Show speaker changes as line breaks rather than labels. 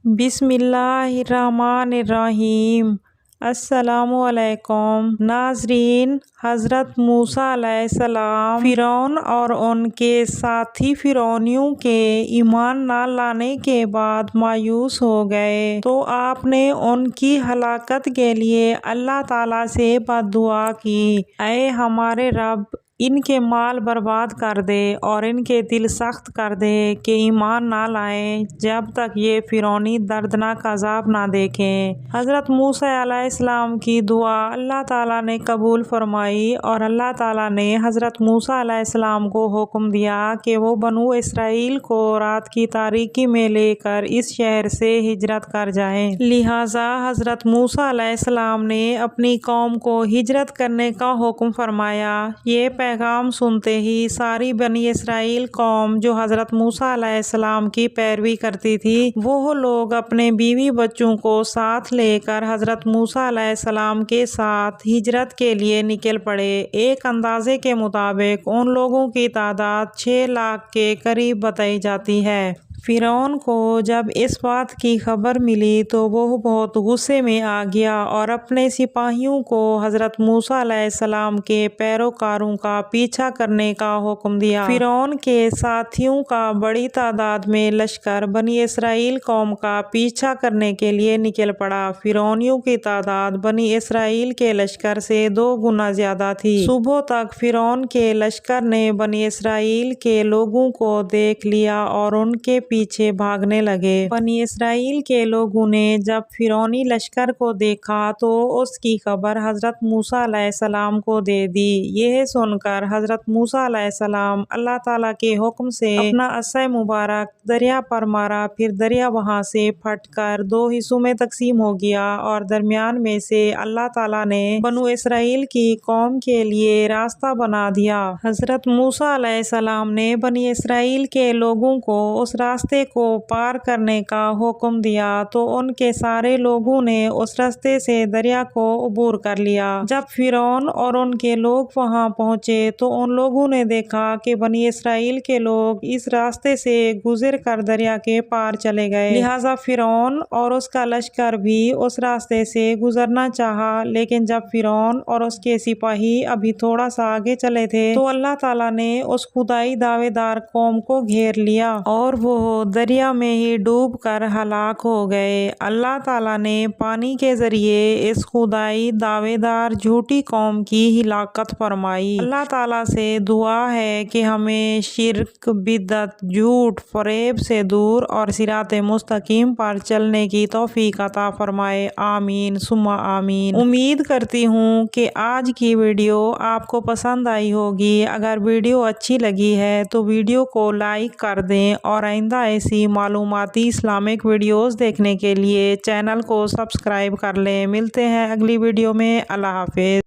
بسم اللہ الرحمن الرحیم۔ السلام علیکم ناظرین، حضرت موسیٰ علیہ السلام فرعون اور ان کے ساتھی فرعونیوں کے ایمان نہ لانے کے بعد مایوس ہو گئے تو آپ نے ان کی ہلاکت کے لیے اللہ تعالیٰ سے بد دعا کی، اے ہمارے رب، ان کے مال برباد کر دے اور ان کے دل سخت کر دے کہ ایمان نہ لائیں جب تک یہ فرعونی دردناک عذاب نہ دیکھیں۔ حضرت موسیٰ علیہ السلام کی دعا اللہ تعالیٰ نے قبول فرمائی اور اللہ تعالیٰ نے حضرت موسیٰ علیہ السلام کو حکم دیا کہ وہ بنو اسرائیل کو رات کی تاریکی میں لے کر اس شہر سے ہجرت کر جائیں۔ لہٰذا حضرت موسیٰ علیہ السلام نے اپنی قوم کو ہجرت کرنے کا حکم فرمایا۔ یہ پیغام سنتے ہی ساری بنی اسرائیل قوم جو حضرت موسیٰ علیہ السلام کی پیروی کرتی تھی، وہ لوگ اپنے بیوی بچوں کو ساتھ لے کر حضرت موسیٰ علیہ السلام کے ساتھ ہجرت کے لیے نکل پڑے۔ ایک اندازے کے مطابق ان لوگوں کی تعداد 6 لاکھ کے قریب بتائی جاتی ہے۔ فرعون کو جب اس بات کی خبر ملی تو وہ بہت غصے میں آ گیا اور اپنے سپاہیوں کو حضرت موسیٰ علیہ السلام کے پیروکاروں کا پیچھا کرنے کا حکم دیا۔ فرعون کے ساتھیوں کا بڑی تعداد میں لشکر بنی اسرائیل قوم کا پیچھا کرنے کے لیے نکل پڑا۔ فرعونیوں کی تعداد بنی اسرائیل کے لشکر سے 2 گنا زیادہ تھی۔ صبح تک فرعون کے لشکر نے بنی اسرائیل کے لوگوں کو دیکھ لیا اور ان کے پیچھے بھاگنے لگے۔ بنی اسرائیل کے لوگوں نے جب فرعونی لشکر کو دیکھا تو اس کی خبر حضرت موسیٰ علیہ السلام کو دے دی۔ یہ سن کر حضرت موسیٰ علیہ السلام اللہ تعالیٰ کے حکم سے اپنا عصا مبارک دریا پر مارا، پھر دریا وہاں سے پھٹ کر 2 حصوں میں تقسیم ہو گیا اور درمیان میں سے اللہ تعالیٰ نے بنو اسرائیل کی قوم کے لیے راستہ بنا دیا۔ حضرت موسیٰ علیہ السلام نے بنی اسرائیل کے لوگوں کو اس راستے کو پار کرنے کا حکم دیا تو ان کے سارے لوگوں نے اس راستے سے دریا کو عبور کر لیا۔ جب فرعون اور ان کے لوگ وہاں پہنچے تو ان لوگوں نے دیکھا کہ بنی اسرائیل کے لوگ اس راستے سے گزر کر دریا کے پار چلے گئے، لہٰذا فرعون اور اس کا لشکر بھی اس راستے سے گزرنا چاہا، لیکن جب فرعون اور اس کے سپاہی ابھی تھوڑا سا آگے چلے تھے تو اللہ تعالیٰ نے اس خدائی دعوے دار قوم کو گھیر لیا اور وہ دریا میں ہی ڈوب کر ہلاک ہو گئے۔ اللہ تعالیٰ نے پانی کے ذریعے اس خدائی دعوے دار جھوٹی قوم کی ہلاکت فرمائی۔ اللہ تعالیٰ سے دعا ہے کہ ہمیں شرک، بدعت، جھوٹ، فریب سے دور اور صراط مستقیم پر چلنے کی توفیق عطا فرمائے، آمین ثم آمین۔ امید کرتی ہوں کہ آج کی ویڈیو آپ کو پسند آئی ہوگی۔ اگر ویڈیو اچھی لگی ہے تو ویڈیو کو لائک کر دیں اور آئندہ ایسی معلوماتی اسلامک ویڈیوز دیکھنے کے لیے چینل کو سبسکرائب کر لیں۔ ملتے ہیں اگلی ویڈیو میں۔ اللہ حافظ۔